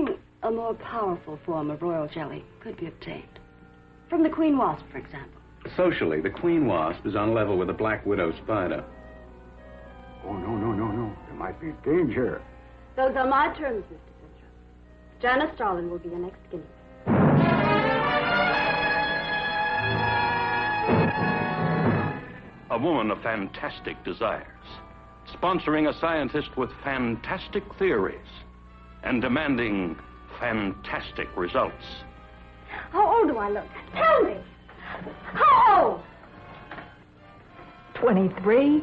thinking a more powerful form of royal jelly could be obtained. From the queen wasp, for example. Socially, the queen wasp is on level with the black widow spider. Oh, no. There might be danger. Those are my terms, Mr. Central. Janice Starling will be your next guinea. A woman of fantastic desires, sponsoring a scientist with fantastic theories, and demanding fantastic results. How old do I look? Tell me. How old? 23.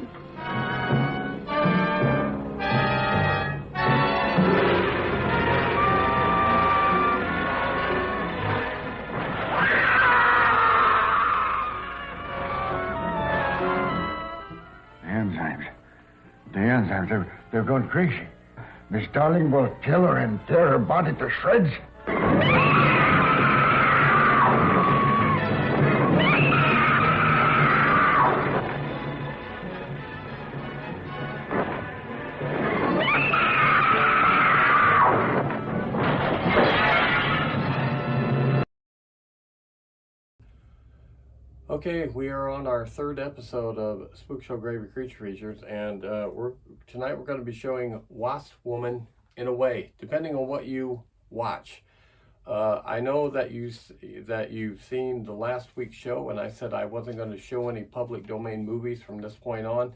The enzymes, they're going crazy. Miss Darling will kill her and tear her body to shreds. Okay, we are on our third episode of SpookShow Gravy Creature Features, and tonight we're going to be showing Wasp Woman in a way, depending on what you watch. I know that you've seen the last week's show, and I said I wasn't going to show any public domain movies from this point on,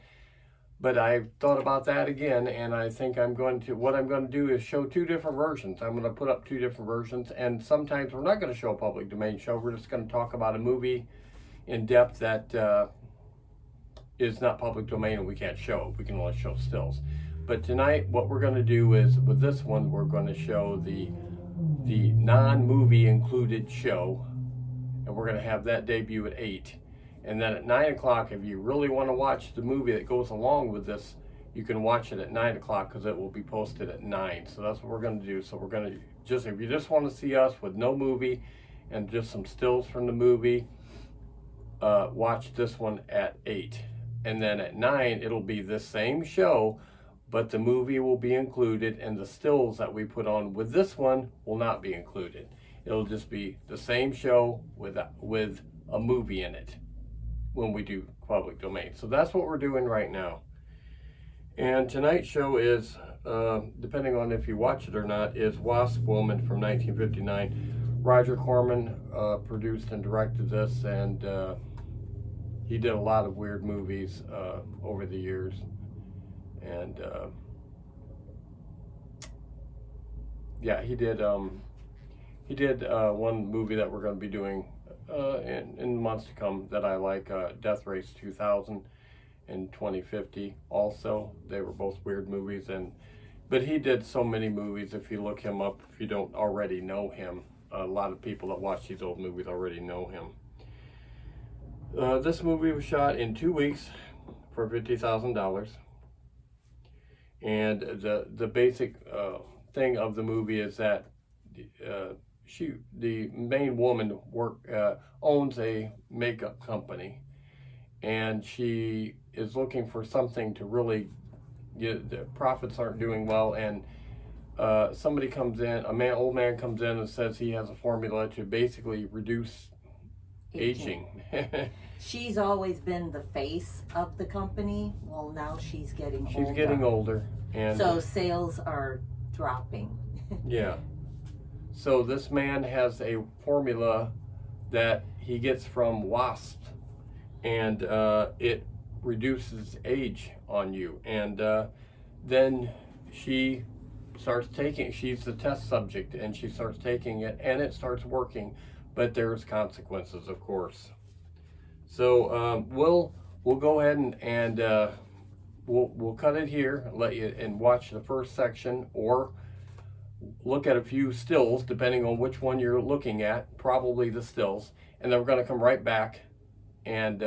but I thought about that again, and I think what I'm going to do is show two different versions. I'm going to put up two different versions, and sometimes we're not going to show a public domain show. We're just going to talk about a movie in depth that is not public domain and we can't show. We can only show stills. But tonight what we're going to do is, with this one, we're going to show the non-movie included show, and we're going to have that debut at 8. And then at 9 o'clock, if you really want to watch the movie that goes along with this, you can watch it at 9 o'clock because it will be posted at 9. So that's what we're going to do. So we're going to just, if you just want to see us with no movie and just some stills from the movie, watch this one at 8, and then at 9 it'll be the same show, but the movie will be included, and the stills that we put on with this one will not be included. It'll just be the same show with a movie in it when we do public domain. So that's what we're doing right now. And tonight's show is, depending on if you watch it or not, is Wasp Woman from 1959. Roger Corman produced and directed this, and he did a lot of weird movies over the years. And yeah, he did one movie that we're going to be doing in months to come that I like, Death Race 2000 and 2050 also. They were both weird movies, but he did so many movies. If you look him up, if you don't already know him, a lot of people that watch these old movies already know him. This movie was shot in 2 weeks for $50,000. And the basic thing of the movie is that the main woman owns a makeup company, and she is looking for something to really the profits aren't doing well, and somebody comes in, old man comes in and says he has a formula to basically reduce aging. She's always been the face of the company. Well, now she's getting older. She's getting older, and so sales are dropping. Yeah. So this man has a formula that he gets from Wasp, and it reduces age on you. And then she starts taking, she's the test subject, and she starts taking it, and it starts working, but there's consequences, of course. So we'll go ahead and we'll cut it here, let you and watch the first section, or look at a few stills depending on which one you're looking at, probably the stills, and then we're going to come right back and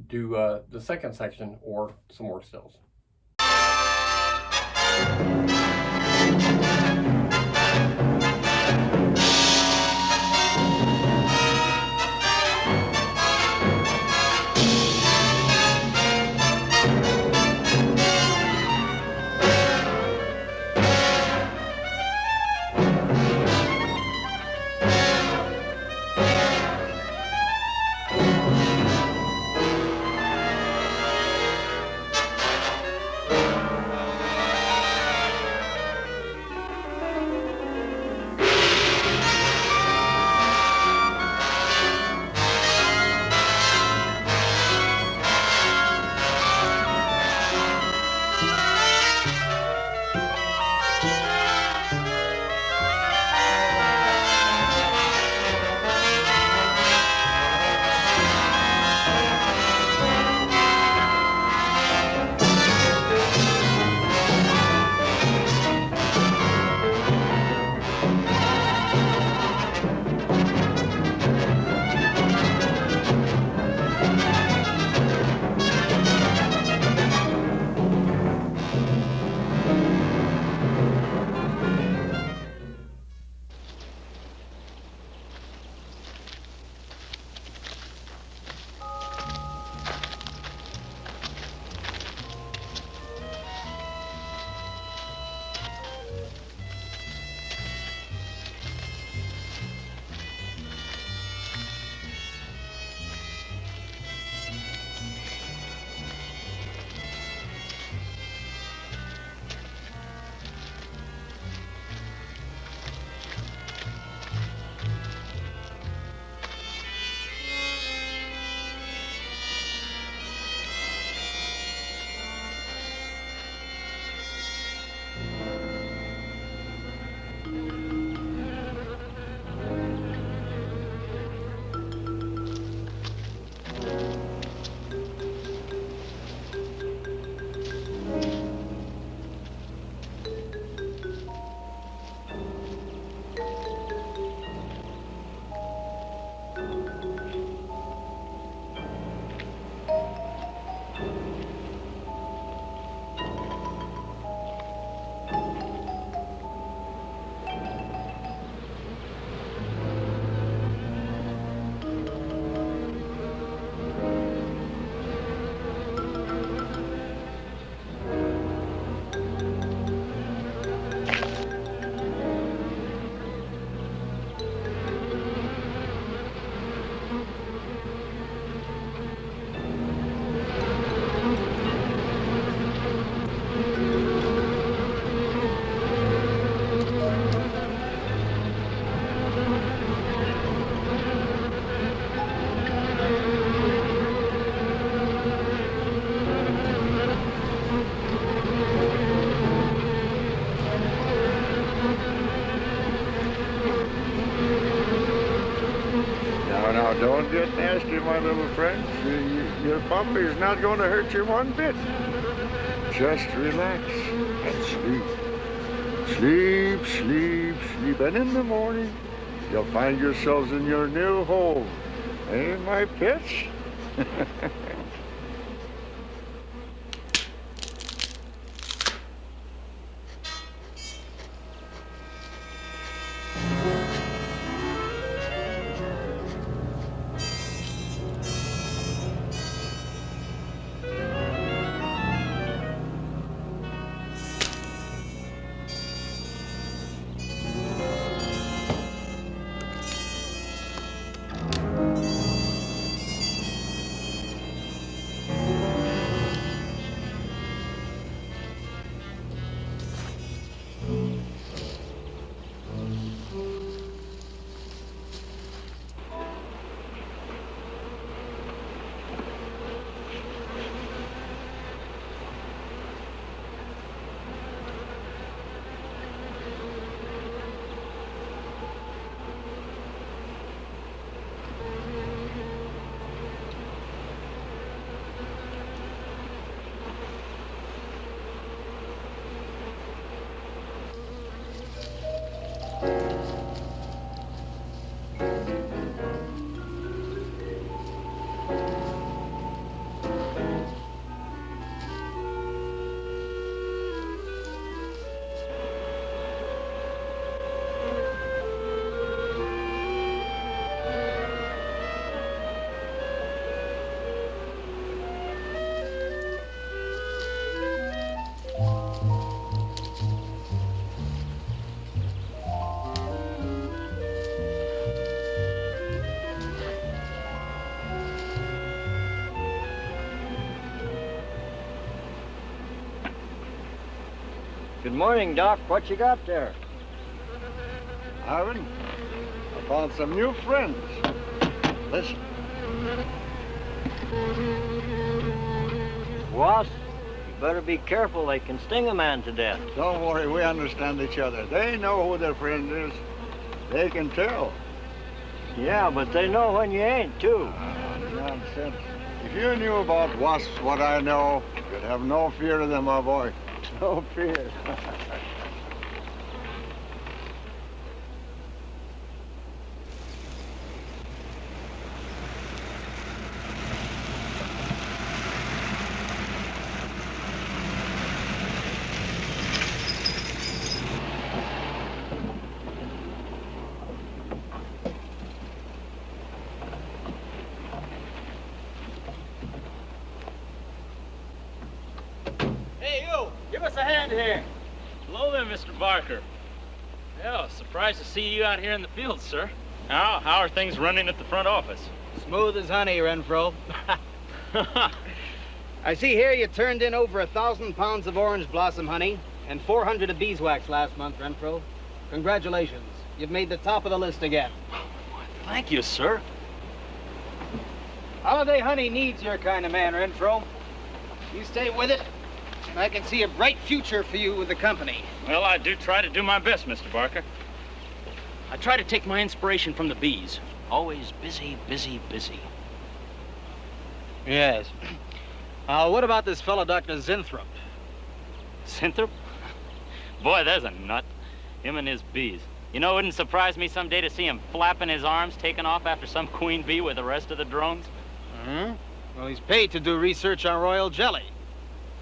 do the second section or some more stills. don't get nasty, my little friend. Your puppy's not going to hurt you one bit. Just relax and sleep. Sleep, sleep, sleep. And in the morning, you'll find yourselves in your new home. Eh, my pets? Good morning, Doc. What you got there? Ivan, I found some new friends. Listen. Wasp, you better be careful. They can sting a man to death. Don't worry, we understand each other. They know who their friend is. They can tell. Yeah, but they know when you ain't, too. Nonsense. If you knew about wasps what I know, you'd have no fear of them, my boy. No fear. Hey, you! Give us a hand here. Hello there, Mr. Barker. Yeah, surprised to see you out here in the field, sir. How are things running at the front office? Smooth as honey, Renfro. I see here you turned in over 1,000 pounds of orange blossom honey and 400 of beeswax last month, Renfro. Congratulations. You've made the top of the list again. Thank you, sir. Holiday honey needs your kind of man, Renfro. You stay with it, and I can see a bright future for you with the company. Well, I do try to do my best, Mr. Barker. I try to take my inspiration from the bees. Always busy, busy, busy. Yes. What about this fellow, Dr. Zinthrop? Zinthrop? Boy, there's a nut. Him and his bees. You know, it wouldn't surprise me someday to see him flapping his arms, taking off after some queen bee with the rest of the drones. Well, he's paid to do research on royal jelly.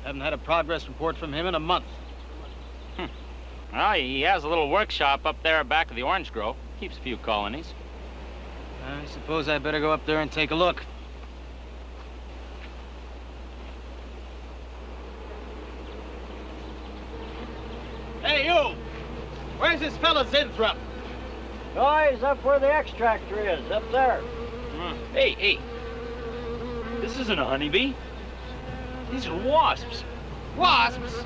Haven't had a progress report from him in a month. Well, he has a little workshop up there back of the orange grove. Keeps a few colonies. I suppose I better go up there and take a look. Hey, you! Where's this fella Zinthrop? Oh, he's up where the extractor is, up there. Hey. This isn't a honeybee. These are wasps. Wasps?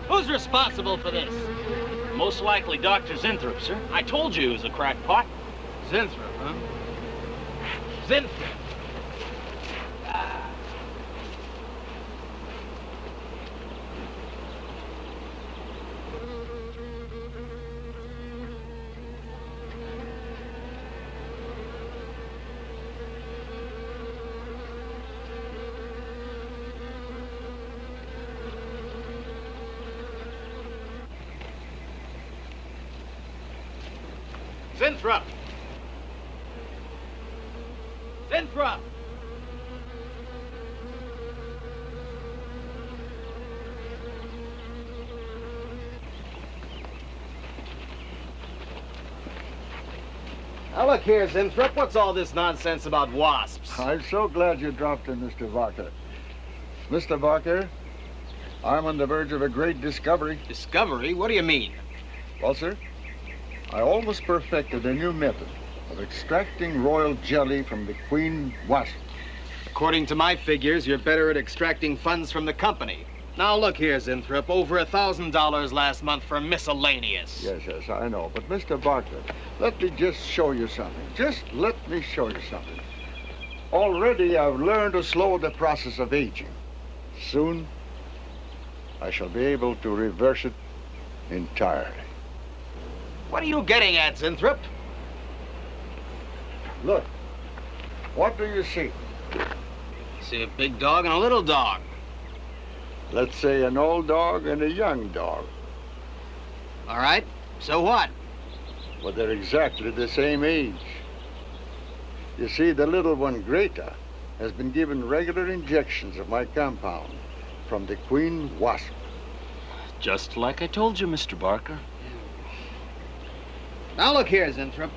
Who's responsible for this? Most likely Dr. Zinthrop, sir. I told you he was a crackpot. Zinthrop, huh? Zinthrop. Zinthrop! Zinthrop! Now look here, Zinthrop, what's all this nonsense about wasps? I'm so glad you dropped in, Mr. Barker. Mr. Barker, I'm on the verge of a great discovery. Discovery? What do you mean? Well, sir, I almost perfected a new method of extracting royal jelly from the queen wasp. According to my figures, you're better at extracting funds from the company. Now look here, Zinthrop, over $1,000 last month for miscellaneous. Yes, I know. But, Mr. Barker, let me just show you something. Just let me show you something. Already I've learned to slow the process of aging. Soon, I shall be able to reverse it entirely. What are you getting at, Zinthrop? Look, what do you see? See a big dog and a little dog. Let's say an old dog and a young dog. All right, so what? Well, they're exactly the same age. You see, the little one, Greta, has been given regular injections of my compound from the queen wasp. Just like I told you, Mr. Barker. Now look here, Zinthrop.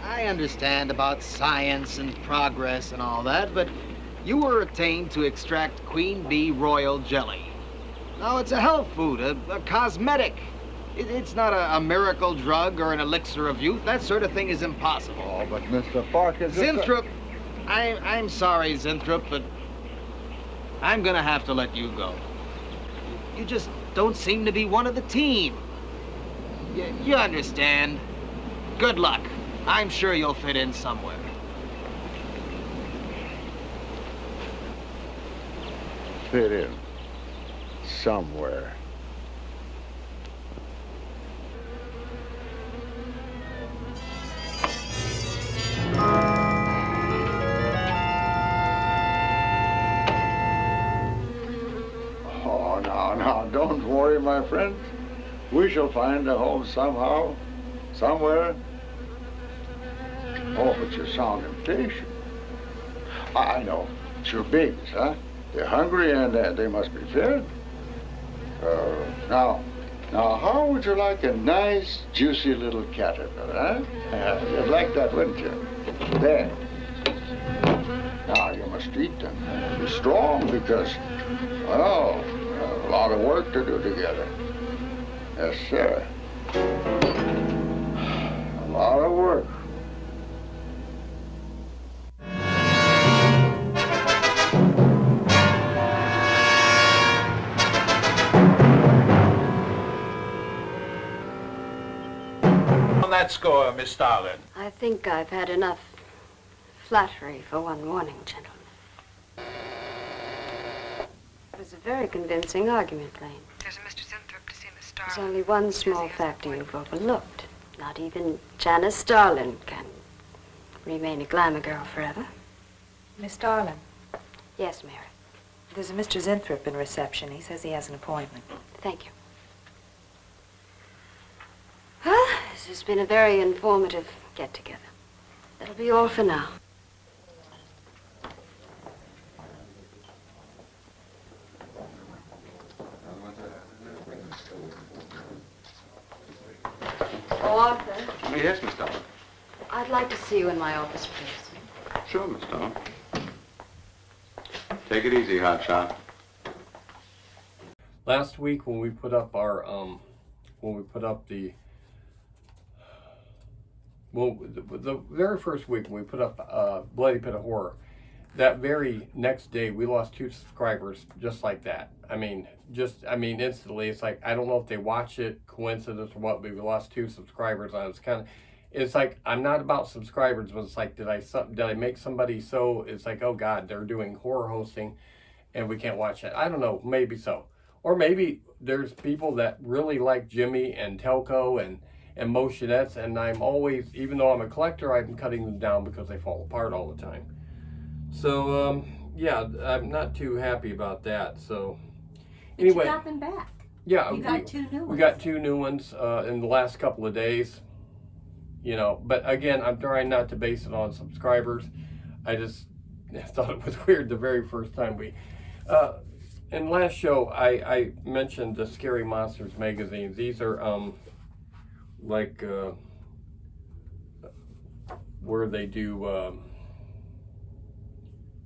I understand about science and progress and all that, but you were attained to extract queen bee royal jelly. Now, it's a health food, a cosmetic. It's not a miracle drug or an elixir of youth. That sort of thing is impossible. Oh, but Mr. Parker... Zinthrop, I'm sorry, Zinthrop, but I'm gonna have to let you go. You just don't seem to be one of the team. You understand. Good luck. I'm sure you'll fit in somewhere. Fit in somewhere. Oh, now, don't worry, my friend. We shall find a home somehow, somewhere. Oh, but you sound impatient. I know. It's your babies, huh? They're hungry and they must be fed. Now, how would you like a nice, juicy little caterpillar, huh? You'd like that, wouldn't you? There. Now, you must eat them. Be strong because, well, a lot of work to do together. Yes, sir. A lot of work. On that score, Miss Starlin. I think I've had enough flattery for one morning, gentlemen. It was a very convincing argument, Lane. There's a Mr. Zinthrop to see Miss Starlin. There's only one small factor you've overlooked. Not even Janice Starlin can remain a glamour girl forever. Miss Starlin, Yes, Mary. there's a Mr. Zinthrop in reception. He says he has an appointment. Thank you. Well, this has been a very informative get-together. That'll be all for now. Oh, Arthur, Yes, Miss Dollz. I'd like to see you in my office, please. Sure, Miss Dollz. Take it easy, hotshot. Last week when we put up our the very first week when we put up Bloody Pit of Horror, that very next day we lost 2 subscribers just like that. I mean, instantly. It's like, I don't know if they watch it, coincidence or what, but we lost 2 subscribers on it. It's like, I'm not about subscribers, but it's like, did I make somebody so, it's like, oh God, they're doing horror hosting and we can't watch it. I don't know, maybe so. Or maybe there's people that really like Jimmy and Telco and motionettes, and I'm always, even though I'm a collector, I'm cutting them down because they fall apart all the time. So, yeah, I'm not too happy about that. So, anyway. But you got them back. Yeah. You got 2 new ones. We got 2 new ones in the last couple of days. you know. But again, I'm trying not to base it on subscribers. I just thought it was weird the very first time we... in last show, I mentioned the Scary Monsters magazines. These are like where they do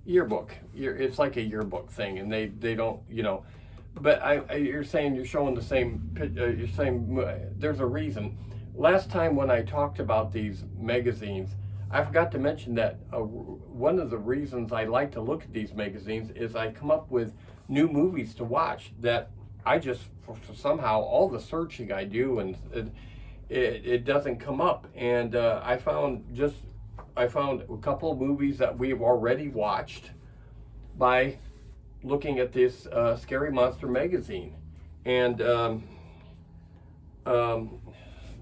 yearbook. It's like a yearbook thing, and they don't, you know. But you're saying you're showing the same. You're saying there's a reason. Last time when I talked about these magazines, I forgot to mention that one of the reasons I like to look at these magazines is I come up with new movies to watch that I just somehow all the searching I do and it doesn't come up, and I found a couple of movies that we've already watched by looking at this Scary Monster magazine. And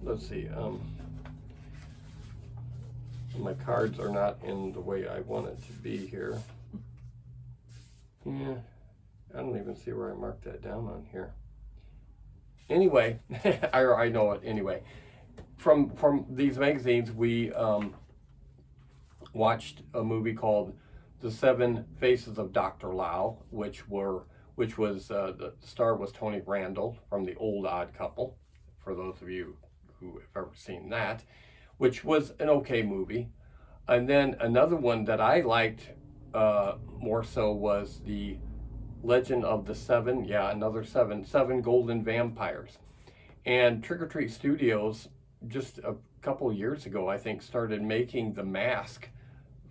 let's see, my cards are not in the way I want it to be here. Yeah, I don't even see where I marked that down on here. Anyway, I know it anyway. From these magazines, we watched a movie called The Seven Faces of Dr.Dollz, which was the star was Tony Randall from the old Odd Couple, for those of you who have ever seen that, which was an okay movie. And then another one that I liked more so was the Legend of the Seven, seven Golden Vampires. And Trick or Treat Studios, just a couple of years ago, I think, started making the mask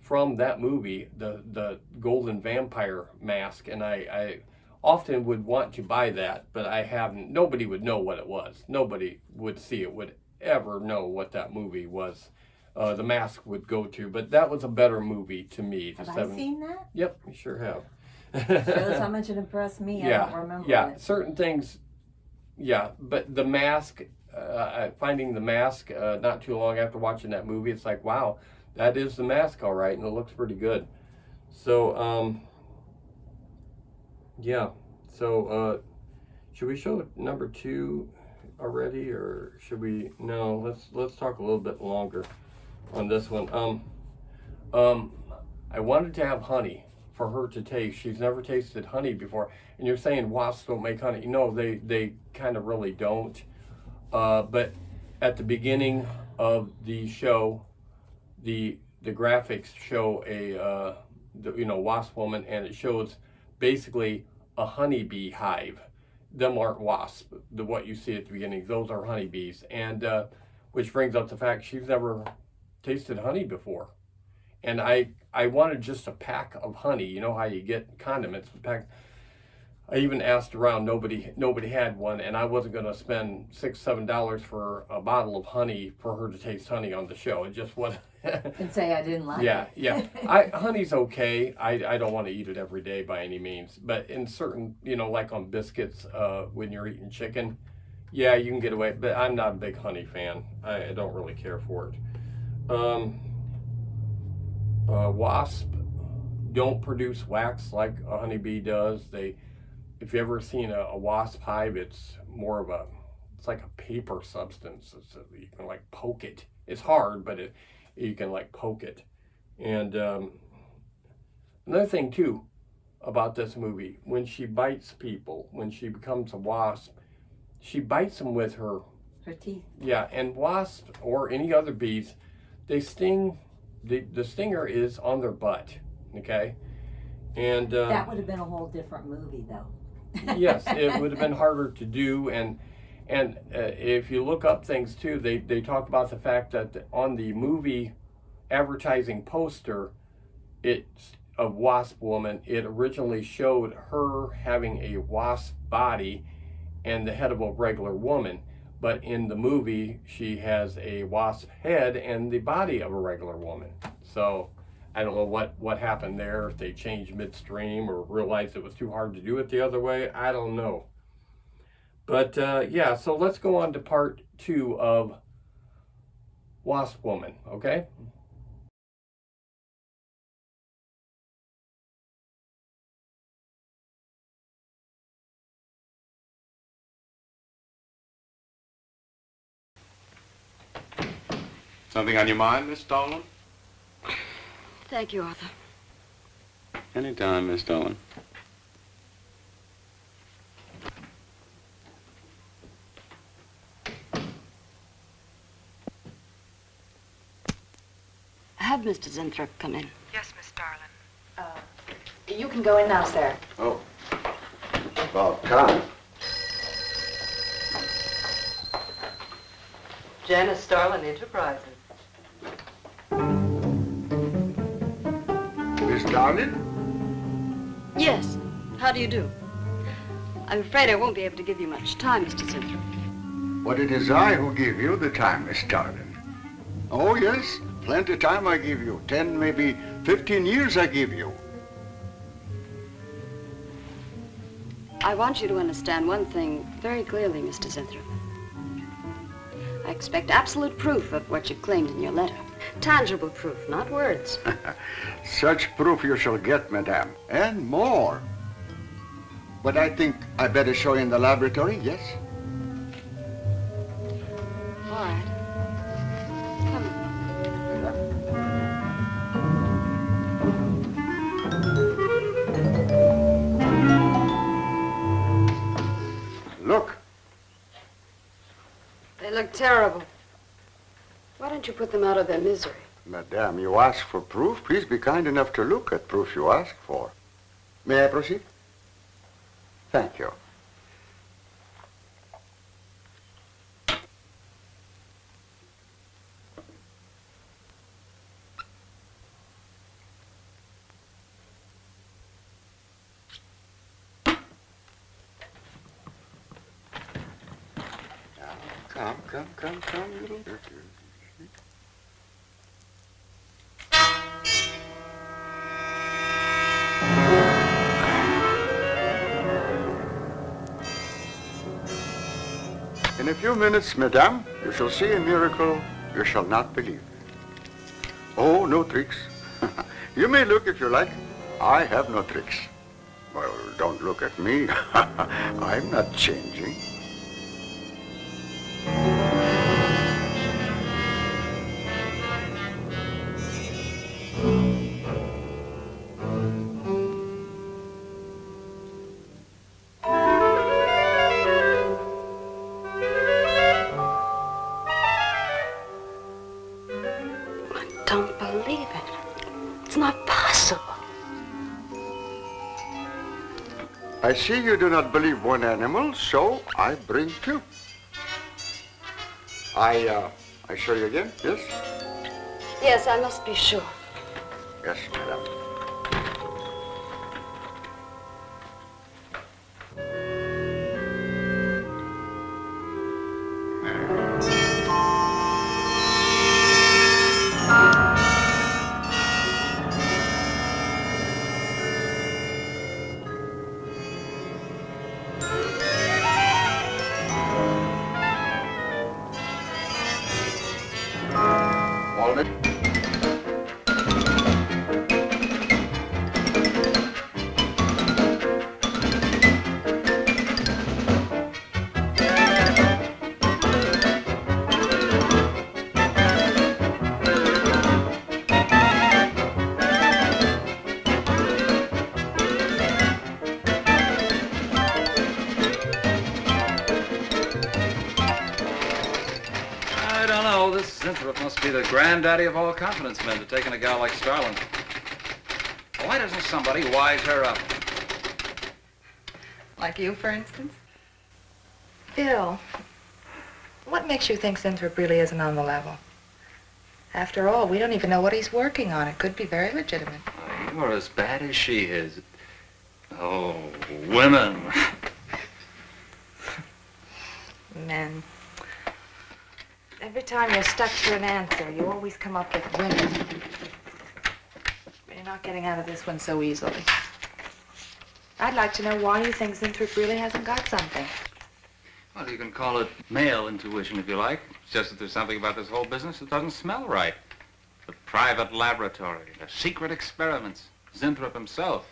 from that movie, the Golden Vampire mask, and I often would want to buy that, but I haven't. Nobody would know what it was. Nobody would see it, would ever know what that movie was. The mask would go to, but that was a better movie to me. Have I seen that? Yep, you sure have. Shows how much it impressed me. Yeah, I don't remember it. Certain things, but the mask, finding the mask not too long after watching that movie, it's like, wow, that is the mask all right, and it looks pretty good. So, should we show number 2 already, or should we? No, let's talk a little bit longer on this one. I wanted to have honey for her to taste. She's never tasted honey before. And you're saying wasps don't make honey. No, they kind of really don't. But at the beginning of the show, the graphics show a wasp woman, and it shows basically a honeybee hive. Them aren't wasps. What you see at the beginning, those are honeybees. And which brings up the fact she's never tasted honey before. And I wanted just a pack of honey. You know how you get condiments, a pack. I even asked around, nobody had one, and I wasn't going to spend $6-7 for a bottle of honey for her to taste honey on the show. It just wasn't. And say I didn't like it. Yeah. Honey's okay. I don't want to eat it every day by any means, but in certain, like on biscuits, when you're eating chicken, yeah, you can get away. But I'm not a big honey fan. I don't really care for it. Wasp don't produce wax like a honeybee does. If you've ever seen a wasp hive, it's more of it's like a paper substance. You can like poke it. It's hard, but you can like poke it. And another thing too about this movie, when she bites people, when she becomes a wasp, she bites them with her teeth. Yeah, and wasps or any other bees, they sting. The stinger is on their butt. Okay, and that would have been a whole different movie, though. Yes, it would have been harder to do, and if you look up things too, they talk about the fact that on the movie advertising poster, it's a wasp woman. It originally showed her having a wasp body and the head of a regular woman, but in the movie she has a wasp head and the body of a regular woman. So I don't know what happened there, if they changed midstream or realized it was too hard to do it the other way. I don't know. But yeah, so let's go on to part 2 of Wasp Woman, okay? Something on your mind, Miss Dolan? Thank you, Arthur. Anytime, Miss Dolan. Have Mr. Zinthrop come in. Yes, Miss Darlin. You can go in now, sir. Oh. About time. Janice Starlin Enterprises. Miss Darlin? Yes. How do you do? I'm afraid I won't be able to give you much time, Mr. Zinthrop. But it is I who give you the time, Miss Darlin. Oh, yes. Plenty time I give you. 10, maybe 15 years I give you. I want you to understand one thing very clearly, Mr. Zinthrop. I expect absolute proof of what you claimed in your letter. Tangible proof, not words. Such proof you shall get, madame. And more. But I think I better show you in the laboratory, yes? All right. Look. They look terrible. Why don't you put them out of their misery? Madame, you ask for proof. Please be kind enough to look at proof you ask for. May I proceed? Thank you. Now, come, little. In a few minutes, madame, you shall see a miracle you shall not believe. Oh, no tricks. You may look if you like. I have no tricks. Well, don't look at me. I'm not changing. Don't believe it. It's not possible. I see you do not believe one animal, so I bring two. I show you again, yes? Yes, I must be sure. Yes, madam. I don't know. This Zinthrop must be the granddaddy of all confidence men to taking a gal like Starlin. Why doesn't somebody wise her up? Like you, for instance? Bill, what makes you think Zinthrop really isn't on the level? After all, we don't even know what he's working on. It could be very legitimate. You're as bad as she is. Oh, women. Men. Every time you're stuck to an answer, you always come up with women. But you're not getting out of this one so easily. I'd like to know why you think Zinthrop really hasn't got something. Well, you can call it male intuition if you like. It's just that there's something about this whole business that doesn't smell right. The private laboratory, the secret experiments, Zinthrop himself.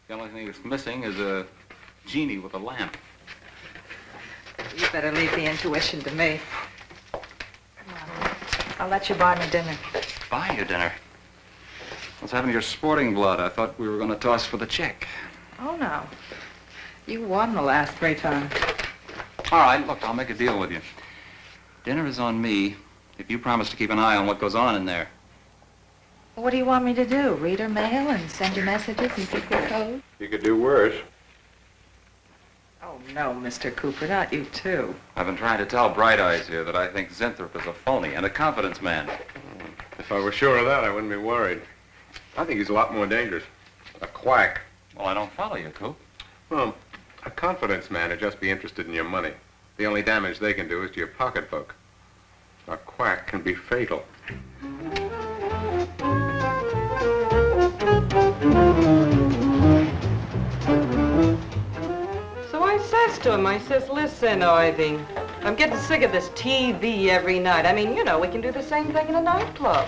The only thing that's missing is a genie with a lamp. You better leave the intuition to me. I'll let you buy me dinner. Buy you dinner? What's happened to your sporting blood? I thought we were going to toss for the check. Oh, no. You won the last 3 times. All right, look, I'll make a deal with you. Dinner is on me if you promise to keep an eye on what goes on in there. What do you want me to do? Read her mail and send you messages and keep your code? You could do worse. Oh, no, Mr. Cooper, not you, too. I've been trying to tell Bright Eyes here that I think Zinthrop is a phony and a confidence man. If I were sure of that, I wouldn't be worried. I think he's a lot more dangerous. A quack. Well, I don't follow you, Coop. Well, a confidence man would just be interested in your money. The only damage they can do is to your pocketbook. A quack can be fatal. So I says to him, I says, listen, Ivy, I'm getting sick of this TV every night. I mean, you know, we can do the same thing in a nightclub.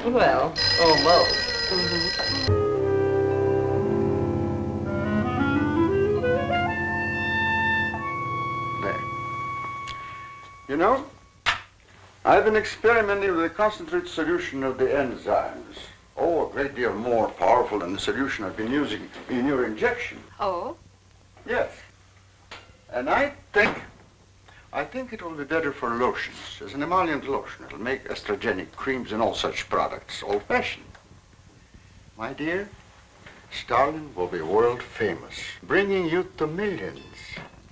Well, almost. There. You know, I've been experimenting with a concentrated solution of the enzymes. Oh, a great deal more powerful than the solution I've been using in your injection. Oh? Yes. And I think it will be better for lotions, as an emollient lotion. It'll make estrogenic creams and all such products old-fashioned. My dear, Stalin will be world famous, bringing youth to millions.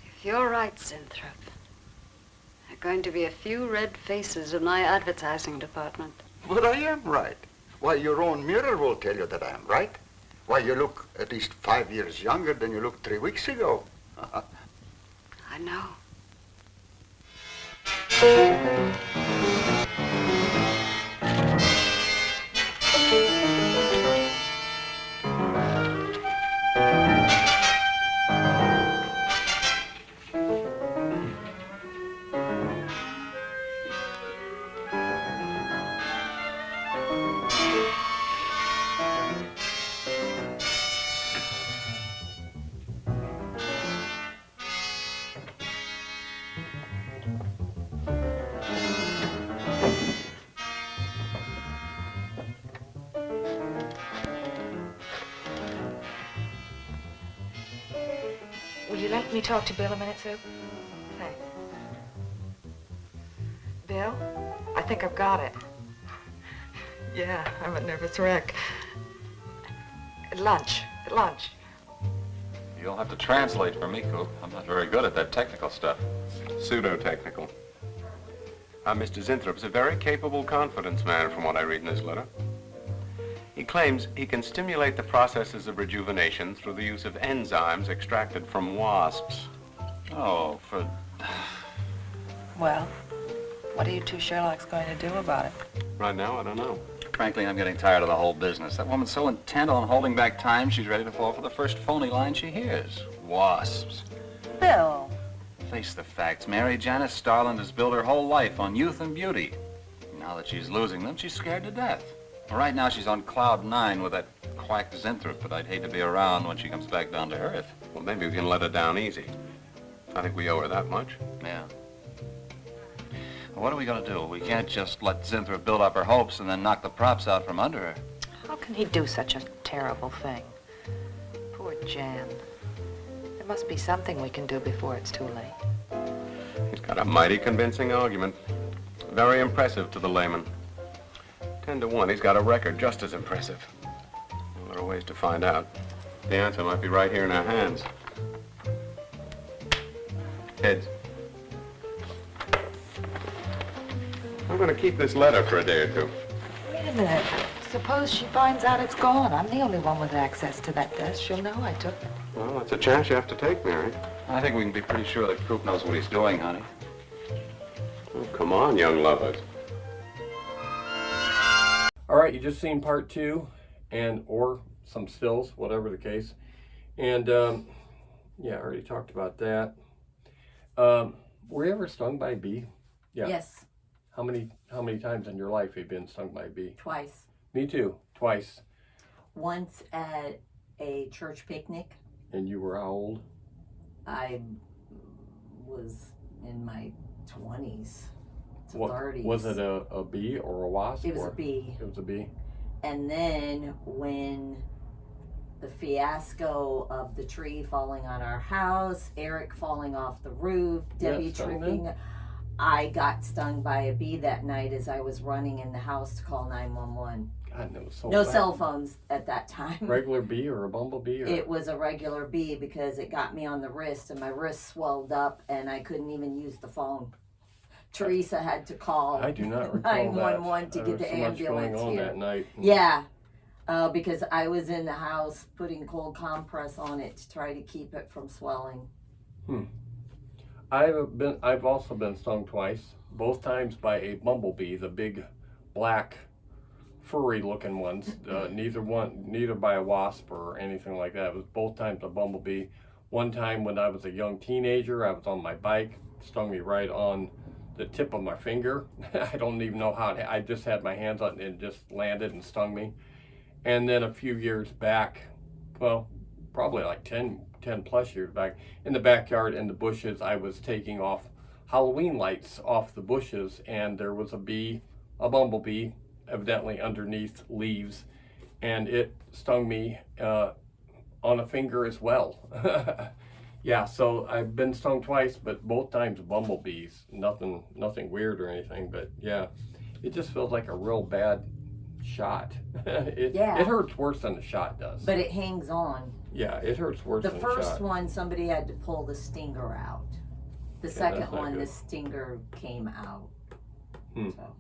If you're right, Zinthrop, there are going to be a few red faces in my advertising department. But I am right. Why, your own mirror will tell you that I am right. Why, you look at least 5 years younger than you looked 3 weeks ago. I know. Will you let me talk to Bill a minute, Sue? Thanks. Bill, I think I've got it. Yeah, I'm a nervous wreck. At lunch. You'll have to translate for me, Coop. I'm not very good at that technical stuff. Pseudo-technical. Mr. Zinthrop's a very capable confidence man, from what I read in his letter. He claims he can stimulate the processes of rejuvenation through the use of enzymes extracted from wasps. Oh, for... Well, what are you two Sherlocks going to do about it? Right now, I don't know. Frankly, I'm getting tired of the whole business. That woman's so intent on holding back time, she's ready to fall for the first phony line she hears. Wasps. Bill. Face the facts, Mary. Janice Starland has built her whole life on youth and beauty. Now that she's losing them, she's scared to death. Well, right now, she's on cloud 9 with that quack Zinthrop, but I'd hate to be around when she comes back down to earth. Well, maybe we can let her down easy. I think we owe her that much. Yeah. Well, what are we going to do? We can't just let Zinthrop build up her hopes and then knock the props out from under her. How can he do such a terrible thing? Poor Jan. There must be something we can do before it's too late. He's got a mighty convincing argument. Very impressive to the layman. 10 to 1, he's got a record just as impressive. Well, there are ways to find out. The answer might be right here in our hands. Heads. I'm going to keep this letter for a day or two. Wait a minute. Suppose she finds out it's gone. I'm the only one with access to that desk. She'll know I took it. Well, that's a chance you have to take, Mary. I think we can be pretty sure that Coop knows what he's doing, honey. Oh, come on, young lovers. All right, you just seen part 2, or some stills, whatever the case. And, yeah, I already talked about that. Were you ever stung by a bee? Yeah. Yes. How many times in your life have you been stung by a bee? Twice. Me too, twice. Once at a church picnic. And you were how old? I was in my 20s. to 30s. Was it a bee or a wasp? It was a bee. It was a bee. And then when the fiasco of the tree falling on our house, Eric falling off the roof, Debbie tripping, I got stung by a bee that night as I was running in the house to call 911. God, it was so no bad. cell phones at that time. Regular bee or a bumblebee? Or? It was a regular bee because it got me on the wrist and my wrist swelled up and I couldn't even use the phone. Teresa had to call I do not recall 911 to get the so much ambulance going on here. that night. Yeah, because I was in the house putting cold compress on it to try to keep it from swelling. I've also been stung twice, both times by a bumblebee, the big black furry looking ones. Neither by a wasp or anything like that. It was both times a bumblebee. One time when I was a young teenager, I was on my bike, stung me right on the tip of my finger. I don't even know how I just had my hands on it and it just landed and stung me. And then a few years back, well, probably like 10 plus years back, in the backyard in the bushes, I was taking off Halloween lights off the bushes and there was a bumblebee, evidently underneath leaves, and it stung me on a finger as well. Yeah, so I've been stung twice, but both times bumblebees. Nothing weird or anything, but yeah, it just feels like a real bad shot. It hurts worse than the shot does. But it hangs on. Yeah, it hurts worse than the shot. The first one, somebody had to pull the stinger out. The second one, the stinger came out. So.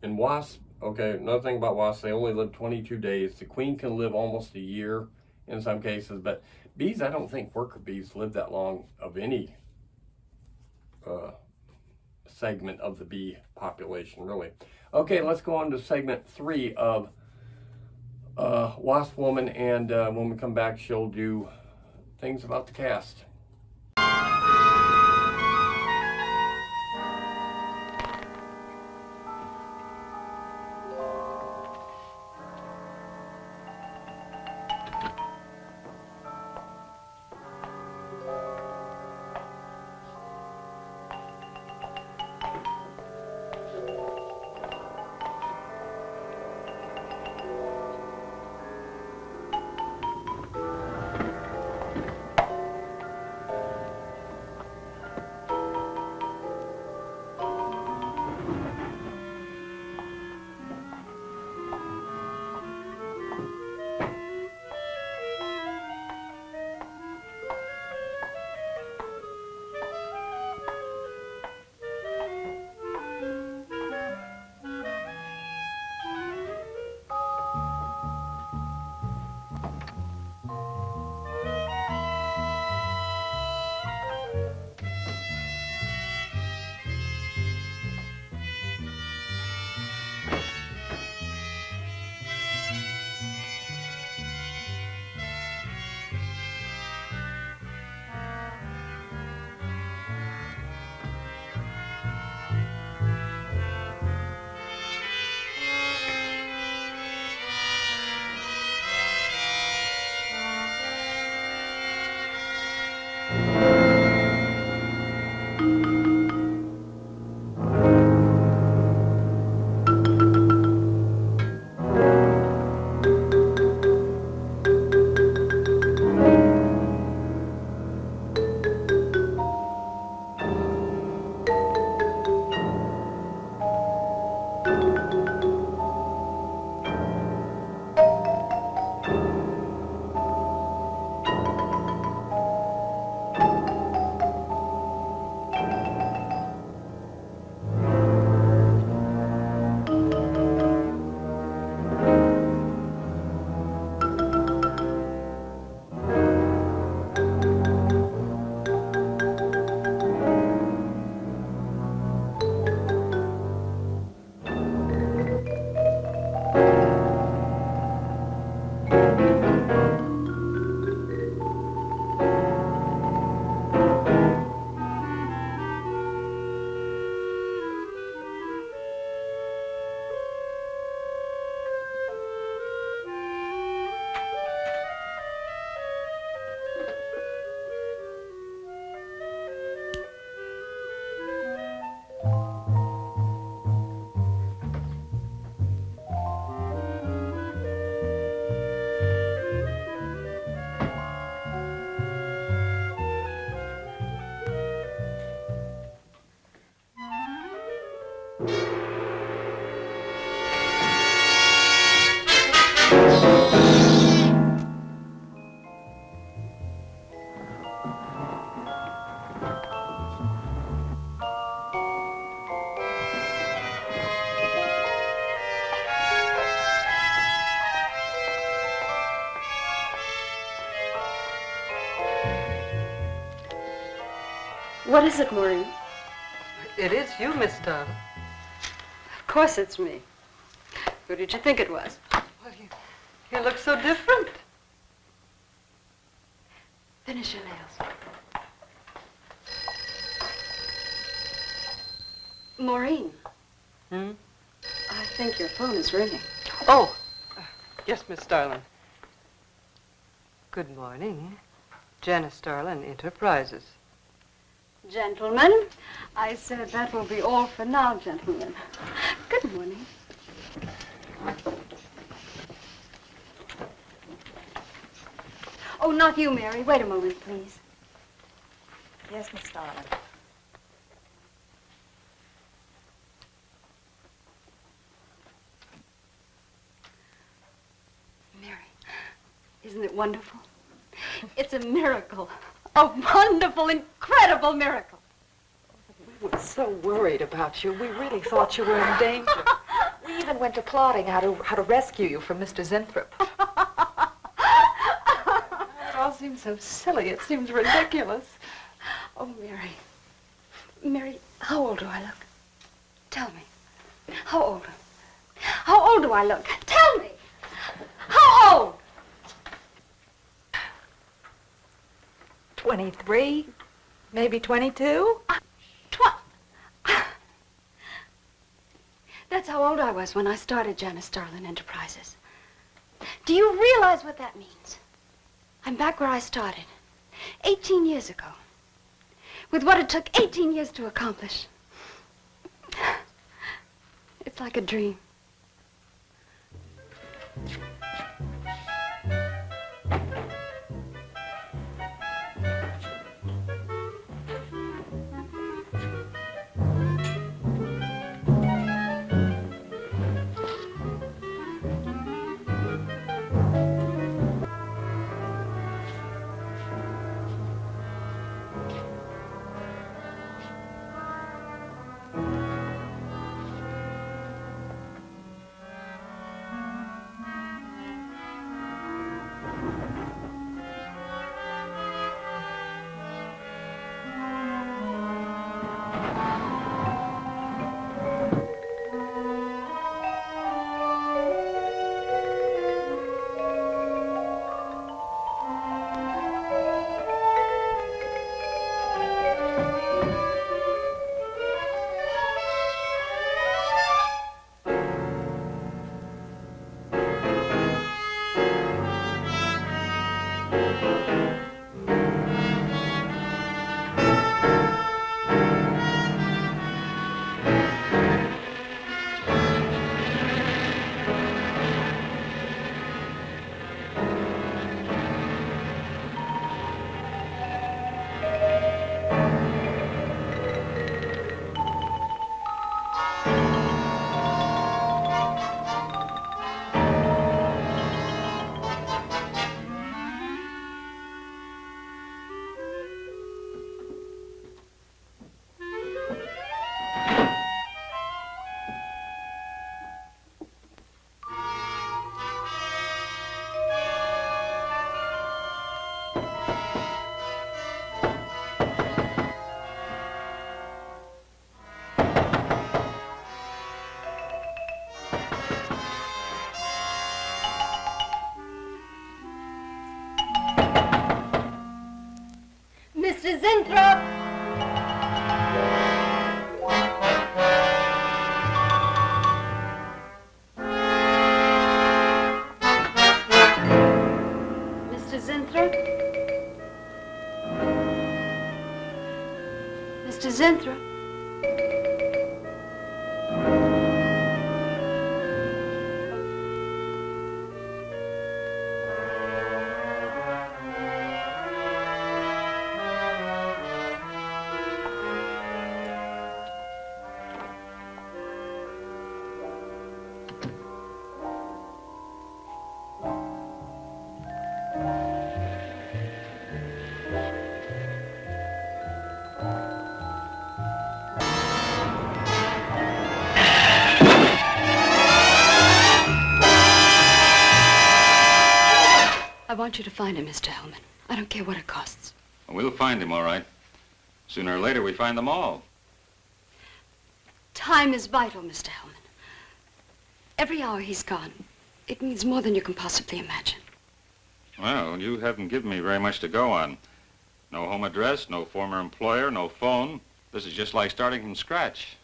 And wasps, okay, another thing about wasps, they only live 22 days. The queen can live almost a year in some cases, but bees, I don't think worker bees live that long of any segment of the bee population, really. Okay, let's go on to segment 3 of Wasp Woman, and when we come back, she'll do things about the cast. What is it, Maureen? It is you, Miss Darling. Of course it's me. Who did you think it was? Well, you look so different. Finish your nails. Maureen. Hmm? I think your phone is ringing. Oh, yes, Miss Darling. Good morning. Janice Darling Enterprises. Gentlemen, I said that will be all for now, gentlemen. Good morning. Oh, not you, Mary. Wait a moment, please. Yes, Miss Darling. Mary, isn't it wonderful? It's a miracle. A wonderful, incredible miracle. We were so worried about you. We really thought you were in danger. We even went to plotting how to rescue you from Mr. Zinthrop. It all seems so silly. It seems ridiculous. Oh, Mary. Mary, how old do I look? Tell me. How old? How old do I look? Tell me. How old? 23, maybe 22. That's how old I was when I started Janice Darling Enterprises. Do you realize what that means? I'm back where I started, 18 years ago, with what it took 18 years to accomplish. It's like a dream. Mr. Zinthrop! Mr. Zinthrop? Mr. Zinthrop? I want you to find him, Mr. Hellman. I don't care what it costs. We'll find him, all right. Sooner or later, we find them all. Time is vital, Mr. Hellman. Every hour he's gone, it means more than you can possibly imagine. Well, you haven't given me very much to go on. No home address, no former employer, no phone. This is just like starting from scratch.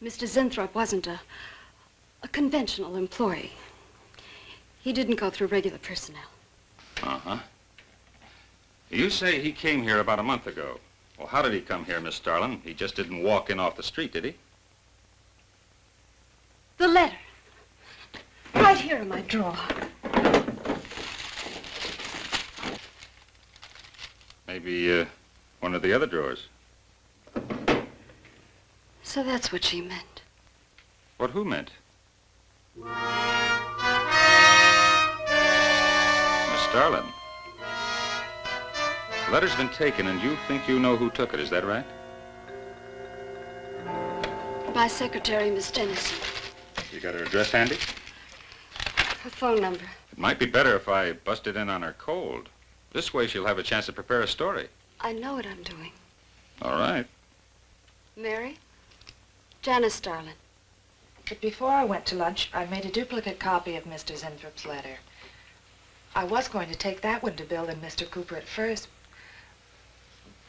Mr. Zinthrop wasn't a conventional employee. He didn't go through regular personnel. Uh-huh. You say he came here about a month ago. Well, how did he come here, Miss Starlin? He just didn't walk in off the street, did he? The letter. Right here in my drawer. Maybe, one of the other drawers. So that's what she meant. What who meant? Miss Starlin. The letter's been taken, and you think you know who took it, is that right? My secretary, Miss Dennison. You got her address handy? Her phone number. It might be better if I busted in on her cold. This way she'll have a chance to prepare a story. I know what I'm doing. All right. Mary? Janice Starlin. But before I went to lunch, I made a duplicate copy of Mr. Zinthrup's letter. I was going to take that one to Bill and Mr. Cooper at first,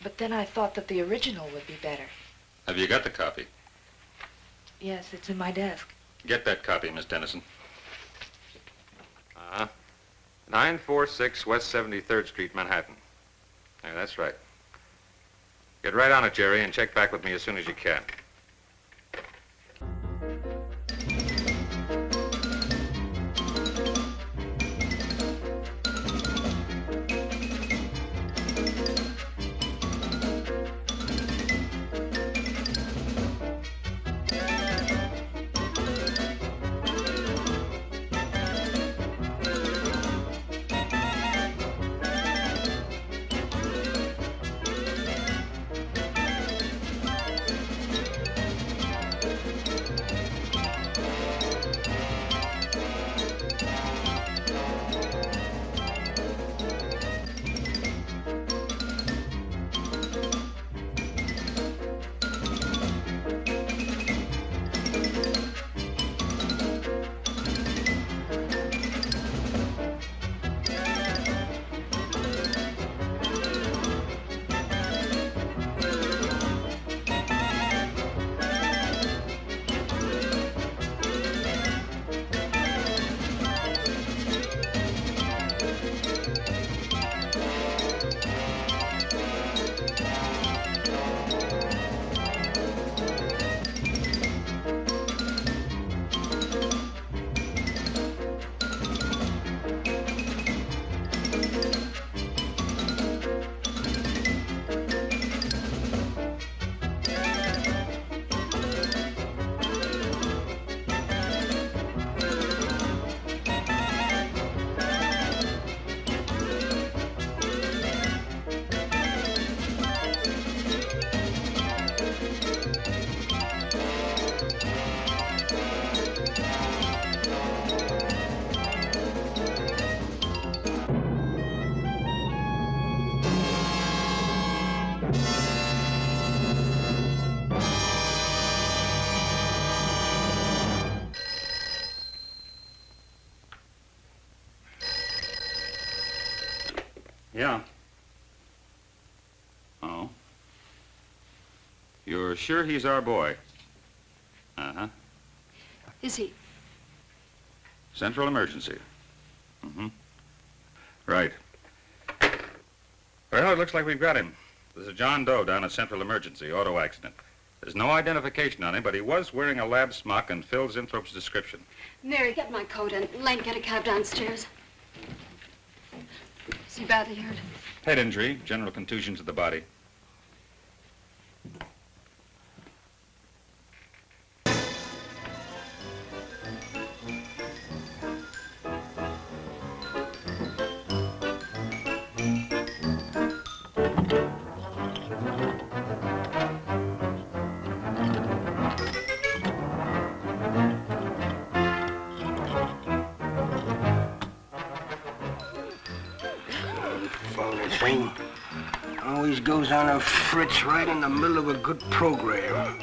but then I thought that the original would be better. Have you got the copy? Yes, it's in my desk. Get that copy, Miss Dennison. 946 West 73rd Street, Manhattan. Yeah, that's right. Get right on it, Jerry, and check back with me as soon as you can. Yeah. Oh. You're sure he's our boy? Uh-huh. Is he? Central emergency. Mm-hmm. Right. Well, it looks like we've got him. There's a John Doe down at Central Emergency, auto accident. There's no identification on him, but he was wearing a lab smock and Phil Zinthrop's description. Mary, get my coat and Lane, get a cab downstairs. Is he badly hurt? Head injury, general contusion to the body. news goes on a fritz right in the middle of a good program.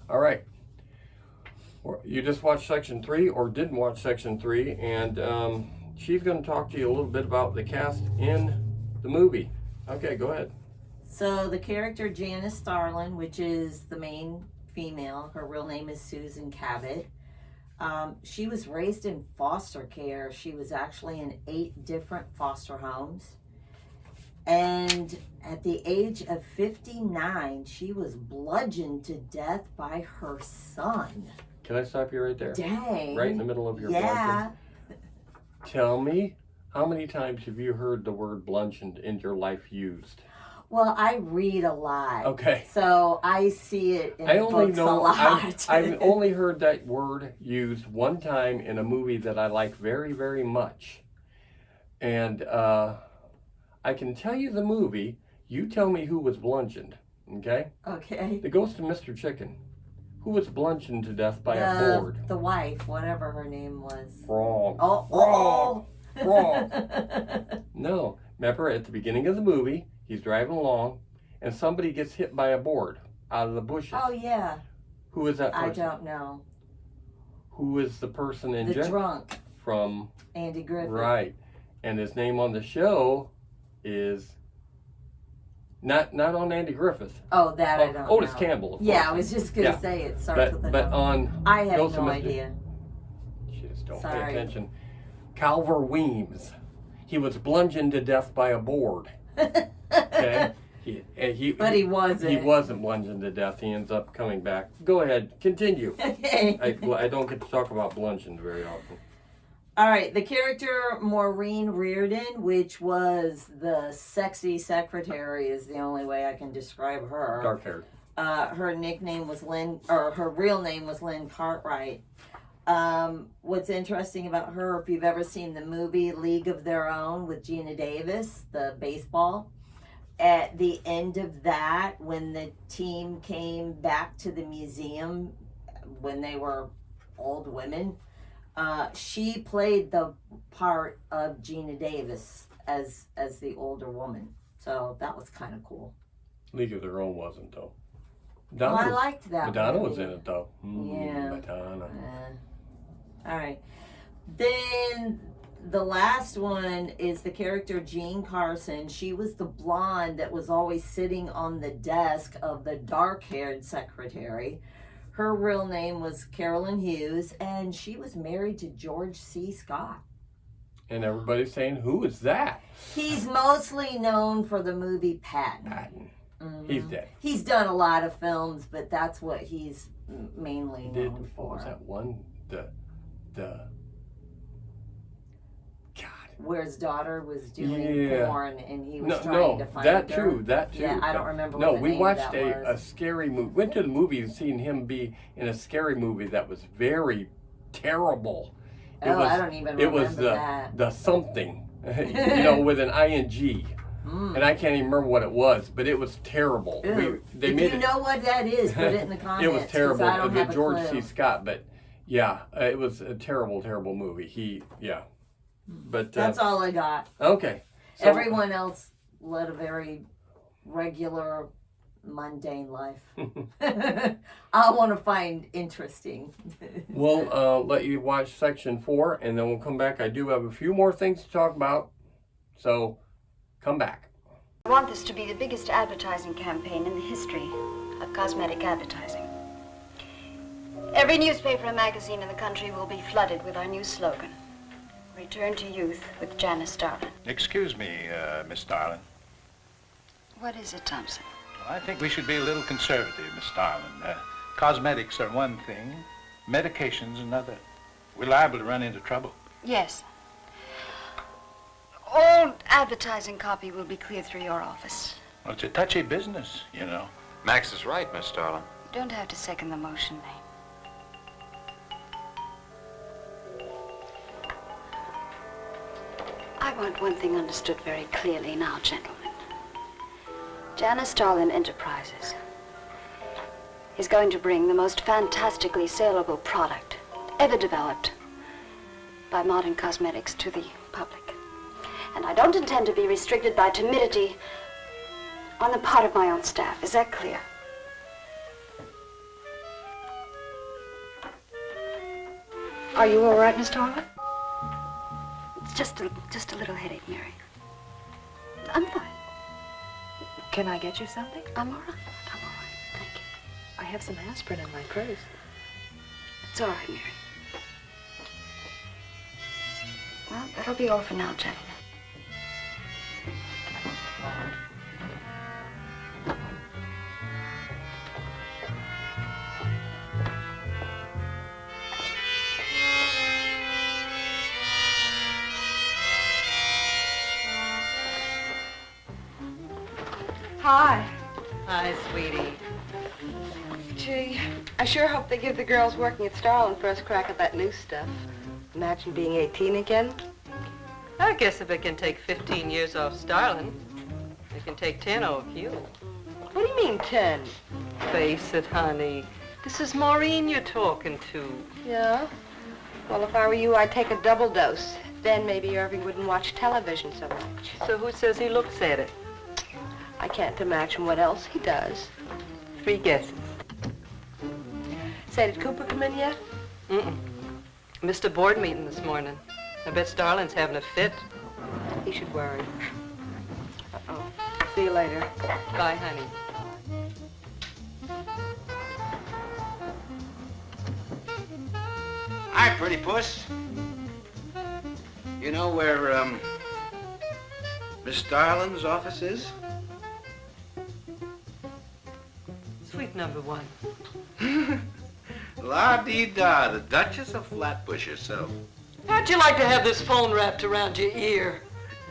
All right. You just watched section 3 or didn't watch section 3, and she's going to talk to you a little bit about the cast in the movie. Okay, go ahead. So the character Janice Starlin, which is the main female, her real name is Susan Cabot. She was raised in foster care. She was actually in 8 different foster homes. And at the age of 59, she was bludgeoned to death by her son. Can I stop you right there? Dang. Right in the middle of your bludgeon. Tell me, how many times have you heard the word bludgeoned in your life used? Well, I read a lot. Okay. So I see it in books a lot. I've only heard that word used one time in a movie that I like very, very much. And I can tell you the movie. You tell me who was bludgeoned, okay? Okay. The Ghost of Mr. Chicken. Who was bludgeoned to death by a board? The wife, whatever her name was. Wrong. Oh, wrong. Wrong. No. Remember, at the beginning of the movie, he's driving along, and somebody gets hit by a board out of the bushes. Oh, yeah. Who is that person? I don't know. Who is the person in The drunk. From Andy Griffith. Right. And his name on the show is not on Andy Griffith. Oh, that I don't know. Otis Campbell, of Yeah, course. I was just going to say it starts with an But O. on I have Ghost of no Mr. idea. Just don't Sorry. pay attention. Calver Weems. He was bludgeoned to death by a board. Okay? But he wasn't. He wasn't bludgeoned to death. He ends up coming back. Go ahead. Continue. Okay. I don't get to talk about bludgeoned very often. All right, the character Maureen Reardon, which was the sexy secretary, is the only way I can describe her. Dark-haired. Her nickname was Lynn, or her real name was Lynn Cartwright. What's interesting about her, if you've ever seen the movie League of Their Own with Gina Davis, the baseball, at the end of that, when the team came back to the museum when they were old women, she played the part of Gina Davis as the older woman. So that was kind of cool. League of Their Own wasn't, though. I liked that Madonna movie. was in it, though. Yeah. Madonna. All right. Then the last one is the character Jean Carson. She was the blonde that was always sitting on the desk of the dark-haired secretary. Her real name was Carolyn Hughes, and she was married to George C. Scott. And everybody's saying, who is that? He's mostly known for the movie Patton. Patton. Mhm. He's dead. He's done a lot of films, but that's what he's mainly known for. What was that one? The where his daughter was doing porn and he was trying to find that her. too. That too. Yeah, I don't remember No, what the we name watched of that a was. scary movie. Went to the movie and seen him be in a scary movie that was very terrible. I don't even It was remember the something, with an ing. And I can't even remember what it was, but it was terrible. Ew. If you know what that is, put it in the comments. It was terrible. I don't have a George clue. C. Scott, but yeah, it was a terrible, terrible movie. But That's all I got. Okay. So, Everyone else led a very regular, mundane life. I want to find interesting. We'll let you watch section 4, and then we'll come back. I do have a few more things to talk about, so come back. I want this to be the biggest advertising campaign in the history of cosmetic advertising. Every newspaper and magazine in the country will be flooded with our new slogan, Return to Youth with Janice Starlin. Excuse me, Miss Starlin. What is it, Thompson? Well, I think we should be a little conservative, Miss Starlin. Cosmetics are one thing, medications another. We're liable to run into trouble. Yes. All advertising copy will be cleared through your office. Well, it's a touchy business, you know. Max is right, Miss Starlin. You don't have to second the motion, Nate. want one thing understood very clearly now, gentlemen. Janice Starlin Enterprises is going to bring the most fantastically saleable product ever developed by modern cosmetics to the public. And I don't intend to be restricted by timidity on the part of my own staff. Is that clear? Are you all right, Miss Darwin? It's just a little headache, Mary. I'm fine. Can I get you something? I'm all right. I'm all right. Thank you. I have some aspirin in my purse. It's all right, Mary. Well, that'll be all for now, gentlemen. Hi. Hi, sweetie. Gee, I sure hope they give the girls working at Starlin first crack at that new stuff. Imagine being 18 again. I guess if it can take 15 years off Starlin, it can take 10 off you. What do you mean 10? Face it, honey. This is Maureen you're talking to. Yeah? Well, if I were you, I'd take a double dose. Then maybe Irving wouldn't watch television so much. So who says he looks at it? I can't imagine what else he does. 3 guesses. Say, did Cooper come in yet? Mm-mm. Missed a board meeting this morning. I bet Starlin's having a fit. He should worry. Uh-oh. See you later. Bye, honey. Hi, pretty puss. You know where, Miss Starlin's office is? Suite number 1. La-dee-da, the Duchess of Flatbush herself. How'd you like to have this phone wrapped around your ear,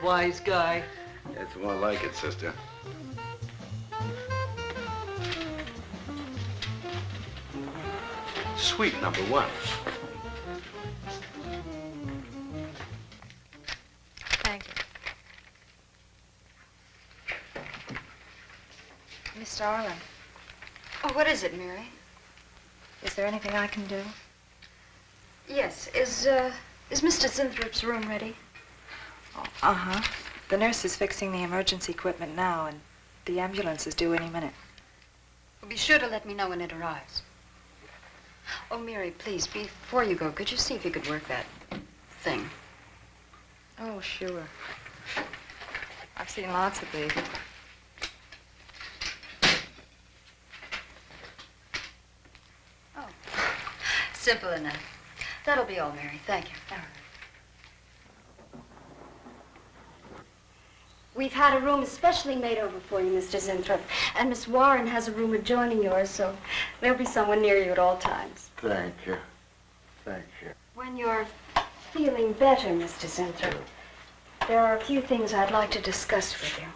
wise guy? It's more like it, sister. Suite number 1. Thank you. Miss Starlin, Oh, what is it, Mary? is there anything I can do? Yes. Is Mr. Zinthrop's room ready? Uh-huh. The nurse is fixing the emergency equipment now, and the ambulance is due any minute. Well, be sure to let me know when it arrives. Oh, Mary, please, before you go, could you see if you could work that thing? Oh, sure. I've seen lots of babies. Oh, simple enough. That'll be all, Mary. Thank you. All right. We've had a room especially made over for you, Mr. Zinthrop. And Miss Warren has a room adjoining yours, so there'll be someone near you at all times. Thank you. Thank you. When you're feeling better, Mr. Zinthrop, there are a few things I'd like to discuss with you.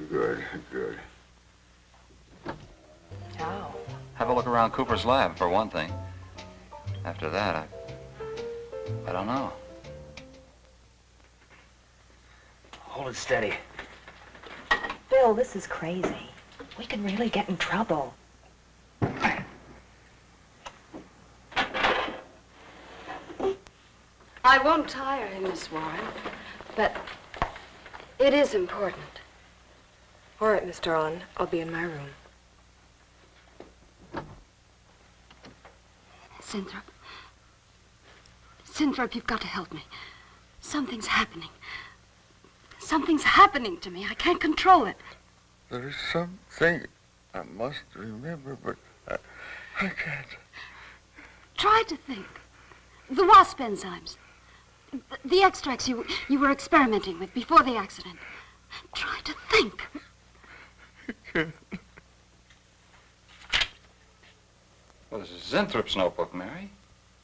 Good, good. Oh. Have a look around Cooper's lab, for one thing. After that, I don't know. Hold it steady. Bill, this is crazy. We could really get in trouble. I won't tire him, Miss Warren, but it is important. All right, Miss Darlin, I'll be in my room. Zinthrop. Zinthrop, you've got to help me. Something's happening. Something's happening to me. I can't control it. There is something I must remember, but I can't. Try to think. The Wasp enzymes. The extracts you were experimenting with before the accident. Try to think. I can't. Well, this is Zinthrop's notebook, Mary.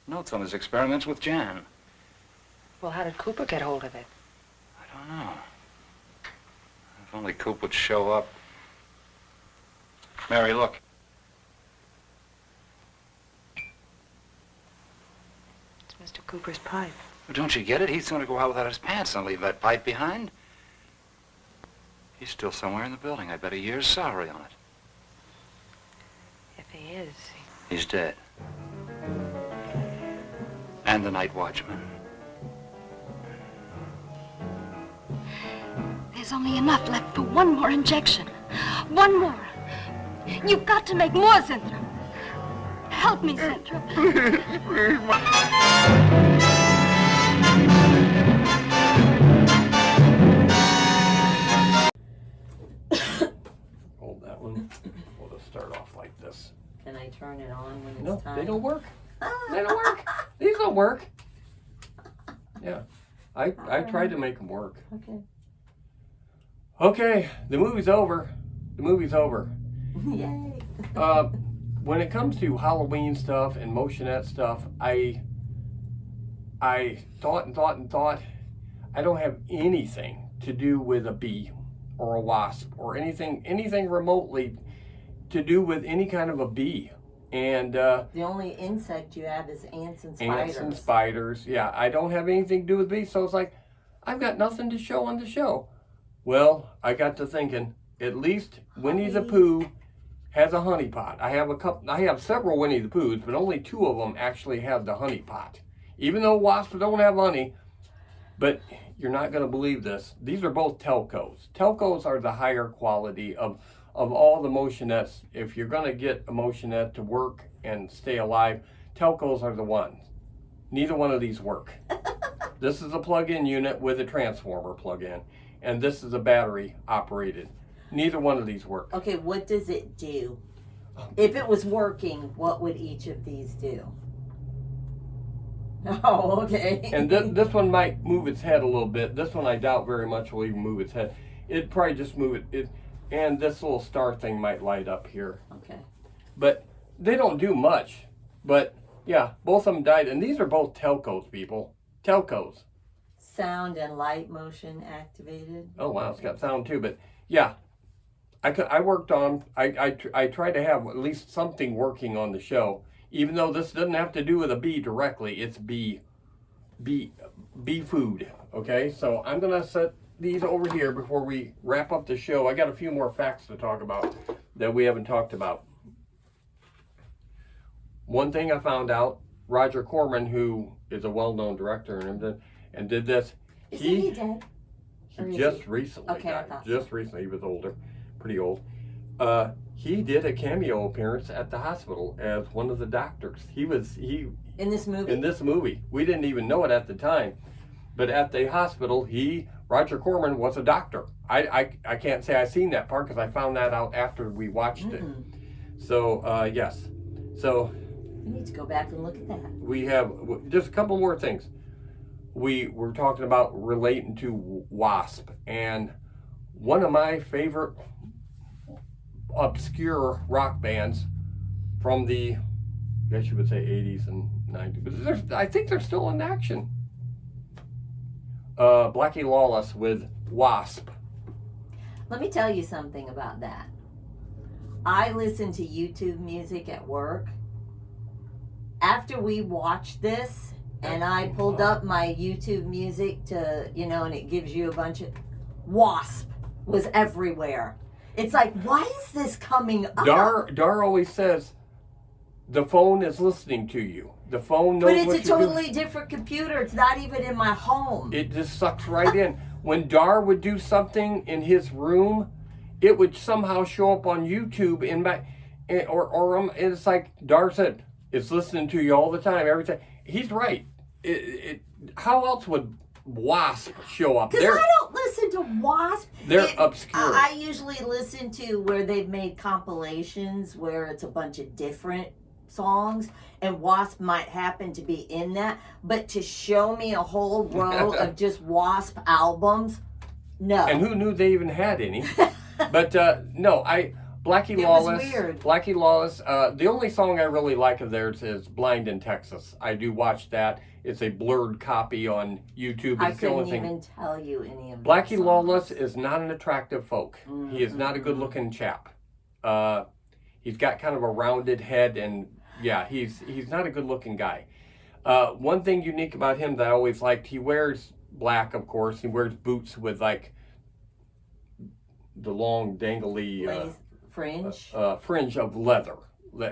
Notes on his experiments with Jan. Well, how did Cooper get hold of it? I don't know. If only Coop would show up. Mary, look. It's Mr. Cooper's pipe. Well, don't you get it? He's going to go out without his pants and leave that pipe behind. He's still somewhere in the building. I bet a year's salary on it. If he is, He's dead. And the night watchman. There's only enough left for one more injection. One more. You've got to make more, Zinthrop. Help me, Zinthrop. Hold that one. We'll just start off like this. Can I turn it on when it's No, time? they don't work. They don't work. These don't work. Yeah. I tried to make them work. Okay. Okay, the movie's over. The movie's over. Yay. When it comes to Halloween stuff and motionette stuff, I thought and thought and thought. I don't have anything to do with a bee or a wasp or anything remotely to do with any kind of a bee. And the only insect you have is ants and spiders. Ants and spiders. Yeah, I don't have anything to do with bees, so it's like I've got nothing to show on the show. Well, I got to thinking, at least Winnie the Pooh has a honey pot. I have several Winnie the Poohs, but only 2 of them actually have the honey pot. Even though wasps don't have honey, but you're not going to believe this. These are both telcos. Telcos are the higher quality of all the motionettes. If you're going to get a motionette to work and stay alive, telcos are the ones. Neither one of these work. This is a plug-in unit with a transformer plug-in, and this is a battery operated. Neither one of these work. Okay, what does it do? If it was working, what would each of these do? Oh, okay. And this one might move its head a little bit. This one I doubt very much will even move its head. It'd probably just move it. And this little star thing might light up here. Okay. But they don't do much. But yeah, both of them died. And these are both telcos, people. Telcos. Sound and light motion activated. Oh wow, it's got sound too. But yeah, I worked on. I tried to have at least something working on the show. Even though this doesn't have to do with a bee directly, it's bee food. Okay, so I'm gonna set these over here before we wrap up the show. I got a few more facts to talk about that we haven't talked about. One thing I found out, Roger Corman, who is a well-known director and did this, Isn't he dead? He just recently died. Just recently, he was older, pretty old. He did a cameo appearance at the hospital as one of the doctors. He in this movie. In this movie, we didn't even know it at the time, but at the hospital, Roger Corman was a doctor. I can't say I've seen that part because I found that out after we watched it. So yes, so you need to go back and look at that. We have just a couple more things. We were talking about relating to Wasp, and one of my favorite obscure rock bands from the, I guess you would say 80s and 90s, but I think they're still in action. Blackie Lawless with Wasp. Let me tell you something about that. I listen to YouTube music at work. After we watched this, and I pulled up my YouTube music to, and it gives you a bunch of, Wasp was everywhere. It's like, why is this coming up? Dar always says, the phone is listening to you. The phone knows what you're doing. But it's a totally different computer. It's not even in my home. It just sucks right in. When Dar would do something in his room, it would somehow show up on YouTube in my, it's like Dar said, it's listening to you all the time, every time. He's right. How else would Wasp show up? Because I don't listen to Wasp. They're obscure. I usually listen to where they've made compilations where it's a bunch of different songs, and Wasp might happen to be in that. But to show me a whole row of just Wasp albums, no. And who knew they even had any? But no, Blackie Lawless. Was weird. Blackie Lawless. The only song I really like of theirs is "Blind in Texas." I do watch that. It's a blurred copy on YouTube. I couldn't even tell you any of Blackie Lawless is not an attractive folk. Mm-hmm. He is not a good-looking chap. He's got kind of a rounded head, and yeah, he's not a good-looking guy. One thing unique about him that I always liked, he wears black, of course. He wears boots with like the long dangly fringe of leather.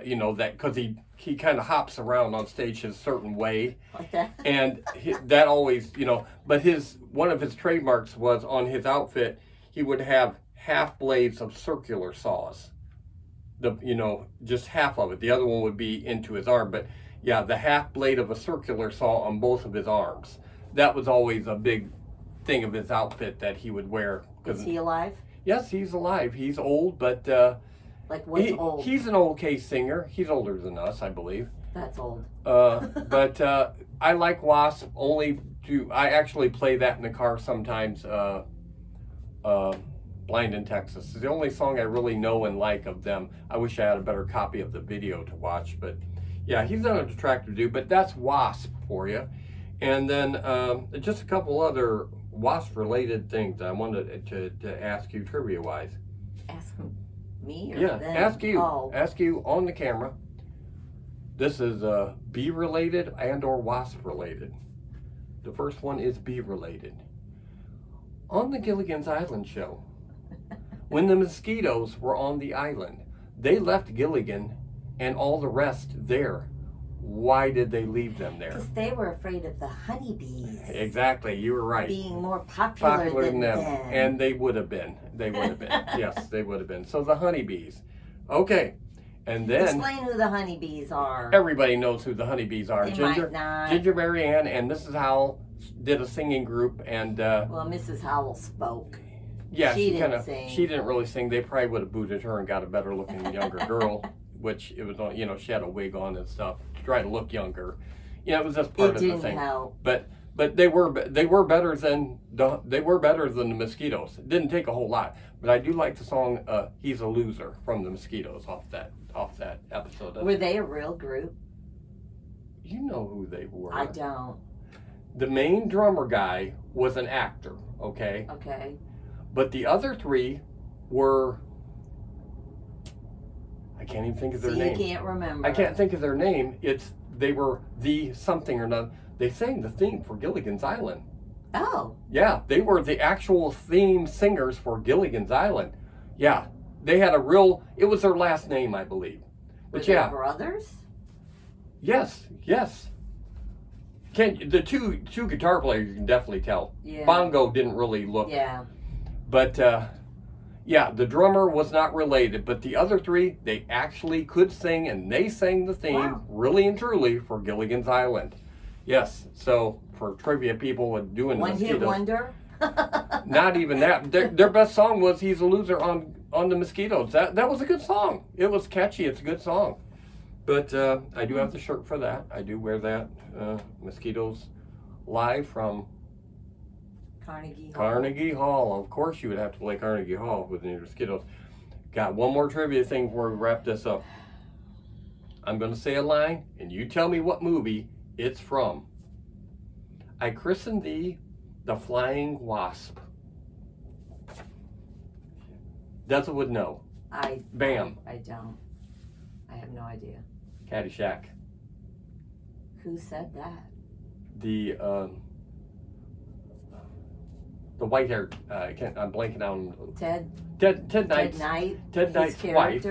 You know, that because he kind of hops around on stage his certain way, like that. And that always, you know. But one of his trademarks was on his outfit. He would have half blades of circular saws. Just half of it. The other one would be into his arm. But yeah, the half blade of a circular saw on both of his arms. That was always a big thing of his outfit that he would wear. Is he alive? Yes, he's alive. He's old, but like what's old? He's an okay singer. He's older than us, I believe. That's old. But I like Wasp only I actually play that in the car sometimes. Blind in Texas is the only song I really know and like of them. I wish I had a better copy of the video to watch, but yeah, he's not an attractive dude, but that's Wasp for you. And then just a couple other Wasp related things I wanted to ask you trivia wise. Ask me or yeah, them? ask you. Oh. Ask you on the camera. This is bee related and or Wasp related. The first one is bee related. On the Gilligan's Island show, when the mosquitoes were on the island, they left Gilligan and all the rest there. Why did they leave them there? Because they were afraid of the honeybees. Exactly, you were right. Being more popular than them. And they would have been. They would have been. Yes, they would have been. So the honeybees. Okay. And then explain who the honeybees are. Everybody knows who the honeybees are. They might not. Ginger Mary Ann and Mrs. Howell did a singing group, and well, Mrs. Howell spoke. Yeah, she didn't sing. She didn't really sing. They probably would have booted her and got a better looking younger girl, which it was, she had a wig on and stuff to try to look younger. It was just part of the thing. Help. But they were better than the Mosquitoes. It didn't take a whole lot, but I do like the song "He's a Loser" from the Mosquitoes off that episode. Were they a real group? You know who they were. I don't. The main drummer guy was an actor, okay? Okay. But the other three were, I can't even think of their name. You can't remember. I can't think of their name. They were the something or another. They sang the theme for Gilligan's Island. Oh. Yeah, they were the actual theme singers for Gilligan's Island. Yeah, they had it was their last name, I believe. But were they brothers? Yes. The two guitar players, you can definitely tell. Yeah. Bongo didn't really look. Yeah. But, the drummer was not related. But the other three, they actually could sing, and they sang the theme really and truly for Gilligan's Island. Yes, so for trivia people doing One Mosquitoes. Hit Wonder? Not even that. Their best song was "He's a Loser" on the Mosquitoes. That was a good song. It was catchy. It's a good song. But I do have the shirt for that. I do wear that. Mosquitoes live from Carnegie Hall. Of course you would have to play Carnegie Hall with the Mosquitoes. Got one more trivia thing before we wrap this up. I'm going to say a line, and you tell me what movie it's from. I christened thee the Flying Wasp. Desert would know. Bam. I don't. I have no idea. Caddyshack. Who said that? The white-haired. I'm blanking on. Ted Knight. Ted Knight's wife.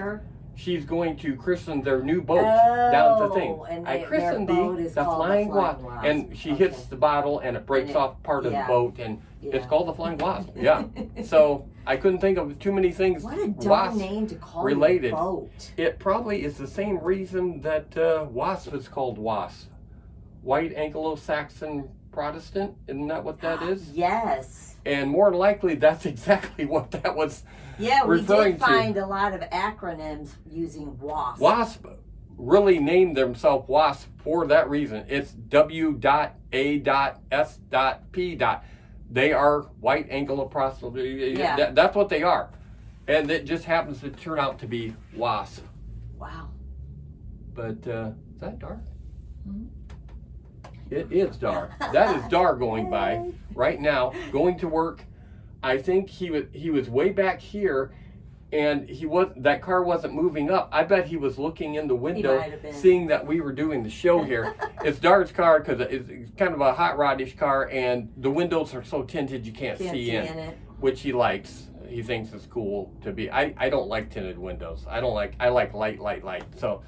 She's going to christen their new boat down the thing. And I christened thee the Flying Wasp. And she hits the bottle and it breaks off part of the boat, and it's called the Flying Wasp. Yeah. So I couldn't think of too many things. What a dumb name to call related. A boat. It probably is the same reason that Wasp is called Wasp. White Anglo-Saxon Protestant, isn't that what that is? Yes. And more than likely, that's exactly what that was. Yeah, we did find a lot of acronyms using WASP. WASP really named themselves WASP for that reason. It's W.A.S.P. They are white Anglo-Protestant. Yeah. That's what they are. And it just happens to turn out to be WASP. Wow. But is that dark? Mm-hmm. It is dark. That is Dar going by right now, going to work. I think he was way back here, and that car wasn't moving up. I bet he was looking in the window, seeing that we were doing the show here. It's Dart's car because it's kind of a hot rodish car, and the windows are so tinted you can't see in it, which he likes. He thinks it's cool to be. I don't like tinted windows. I like light. So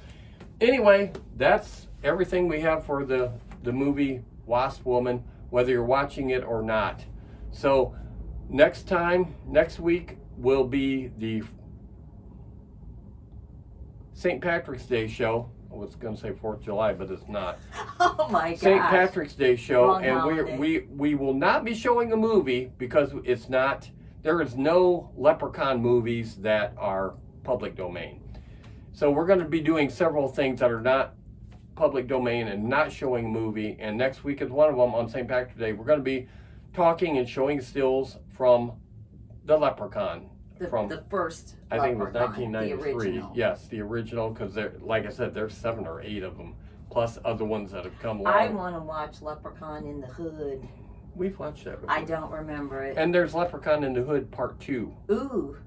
anyway, that's everything we have for the movie Wasp Woman, whether you're watching it or not. So next week will be the St. Patrick's Day show. I was going to say 4th of July, but it's not. Oh my gosh. St. Patrick's Day show. Wrong And holiday. we will not be showing a movie because there is no Leprechaun movies that are public domain. So we're going to be doing several things that are not public domain and not showing a movie. And next week is one of them on St. Patrick's Day. We're going to be talking and showing stills from the Leprechaun. The first I think it was Leprechaun, 1993. Yes, the original, because like I said, there's 7 or 8 of them, plus other ones that have come along. I want to watch Leprechaun in the Hood. We've watched that before. I don't remember it. And there's Leprechaun in the Hood Part 2. Ooh.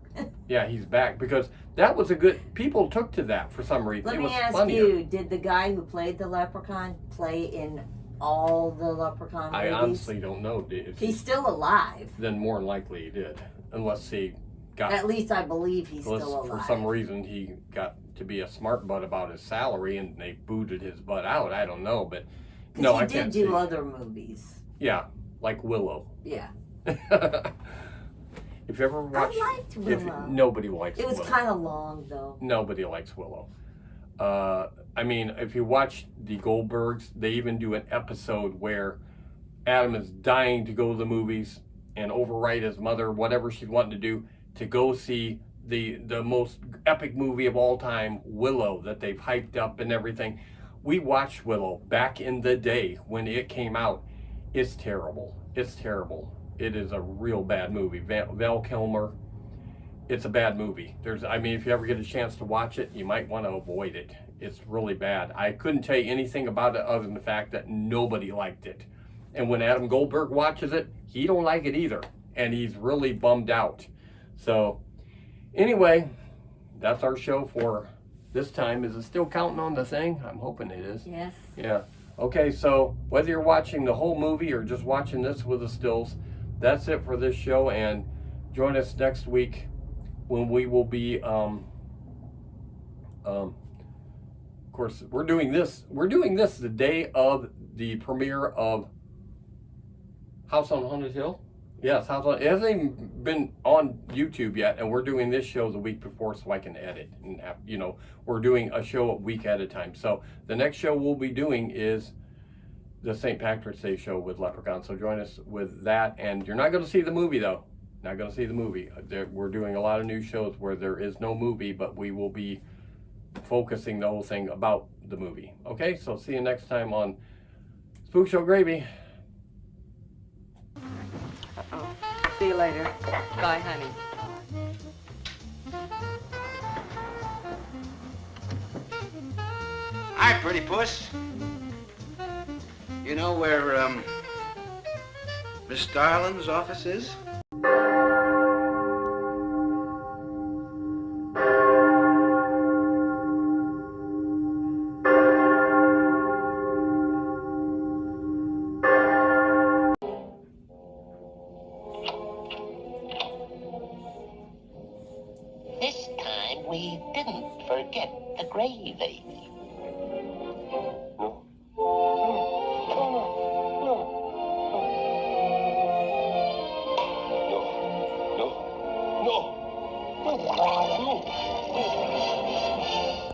Yeah, he's back, because that was a good, people took to that for some reason. Let it me was ask funnier. you, did the guy who played the Leprechaun play in all the Leprechaun movies? I honestly don't know. He's still alive. Then more than likely he did, unless he got... At least I believe he's still alive. For some reason he got to be a smart butt about his salary and they booted his butt out. I don't know, but no, I can't he did do see. other movies. Yeah, like Willow. Yeah. If you ever watch, I liked Willow. Nobody likes It was Willow. kind of long, though. Nobody likes Willow. I mean, if you watch the Goldbergs, they even do an episode where Adam is dying to go to the movies and overwrite his mother, whatever she's wanting to do, to go see the most epic movie of all time, Willow, that they've hyped up and everything. We watched Willow back in the day when it came out. It's terrible. It's terrible. It is a real bad movie. Val Kilmer, it's a bad movie. I mean, if you ever get a chance to watch it, you might want to avoid it. It's really bad. I couldn't tell you anything about it other than the fact that nobody liked it. And when Adam Goldberg watches it, he don't like it either. And he's really bummed out. So, anyway, that's our show for this time. Is it still counting on the thing? I'm hoping it is. Yes. Yeah. Okay, so whether you're watching the whole movie or just watching this with the stills, that's it for this show. And join us next week when we will be, of course, we're doing this the day of the premiere of House on Haunted Hill. Yes, it hasn't even been on YouTube yet, and we're doing this show the week before so I can edit and have, we're doing a show a week at a time. So the next show we'll be doing is the St. Patrick's Day show with Leprechaun. So join us with that, and you're not going to see the movie though. Not going to see the movie. We're doing a lot of new shows where there is no movie, but we will be focusing the whole thing about the movie. Okay, so see you next time on Spook Show Gravy. Uh-oh. See you later. Bye, honey. Hi, pretty puss. You know where, Miss Darlin's office is? This time we didn't forget the gravy. No. No.